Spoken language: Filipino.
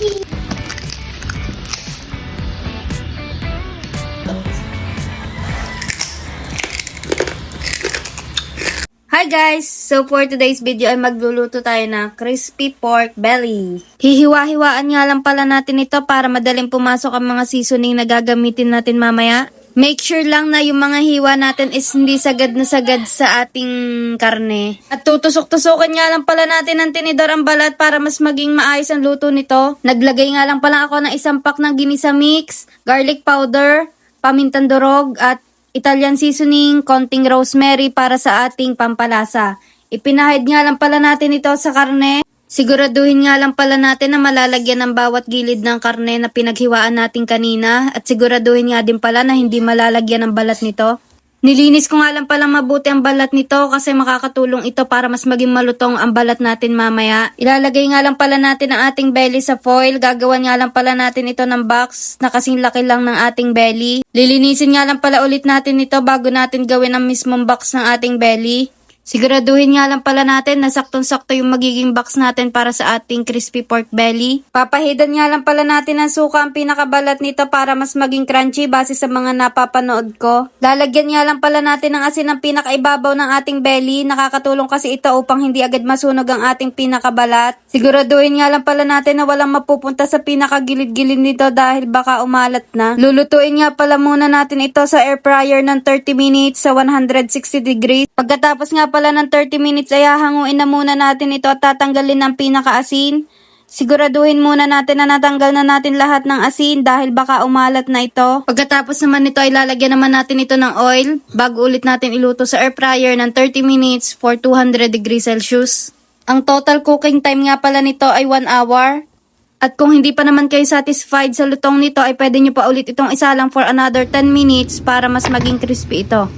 Hi guys! So for today's video ay magluluto tayo ng crispy pork belly. Hihiwa-hiwaan nga lang pala natin ito para madaling pumasok ang mga seasoning na gagamitin natin mamaya. Make sure lang na yung mga hiwa natin is hindi sagad na sagad sa ating karne. At tutusok-tusokin nga lang pala natin ng tinidor ang balat para mas maging maayos ang luto nito. Naglagay nga lang pala ako ng isang pack ng ginisa mix, garlic powder, pamintang durog at Italian seasoning, konting rosemary para sa ating pampalasa. Ipinahid nga lang pala natin ito sa karne. Siguraduhin nga lang pala natin na malalagyan ng bawat gilid ng karne na pinaghiwaan natin kanina. At siguraduhin nga din pala na hindi malalagyan ng balat nito. Nilinis ko nga lang pala mabuti ang balat nito kasi makakatulong ito para mas maging malutong ang balat natin mamaya. Ilalagay nga lang pala natin ang ating belly sa foil. Gagawan nga lang pala natin ito ng box na kasing laki lang ng ating belly. Lilinisin nga lang pala ulit natin ito bago natin gawin ang mismong box ng ating belly. Siguraduhin nga lang pala natin na saktong-sakto yung magiging box natin para sa ating crispy pork belly. Papahidan nga lang pala natin ng suka ang pinakabalat nito para mas maging crunchy base sa mga napapanood ko. Lalagyan nga lang pala natin ng asin ang pinakaibabaw ng ating belly. Nakakatulong kasi ito upang hindi agad masunog ang ating pinakabalat. Siguraduhin nga lang pala natin na walang mapupunta sa pinakagilid-gilid nito dahil baka umalat na. Lulutuin nga pala muna natin ito sa air fryer ng 30 minutes sa 160 degrees. Pagkatapos nga pala ng 30 minutes ay hahanguin na muna natin ito at tatanggalin ng pinakaasin. Siguraduhin muna natin na natanggal na natin lahat ng asin dahil baka umalat na ito. Pagkatapos naman nito ay lalagyan naman natin ito ng oil bago ulit natin iluto sa air fryer ng 30 minutes for 200 degrees Celsius. Ang total cooking time nga pala nito ay 1 hour. At kung hindi pa naman kayo satisfied sa lutong nito ay pwede nyo pa ulit itong isalang for another 10 minutes para mas maging crispy ito.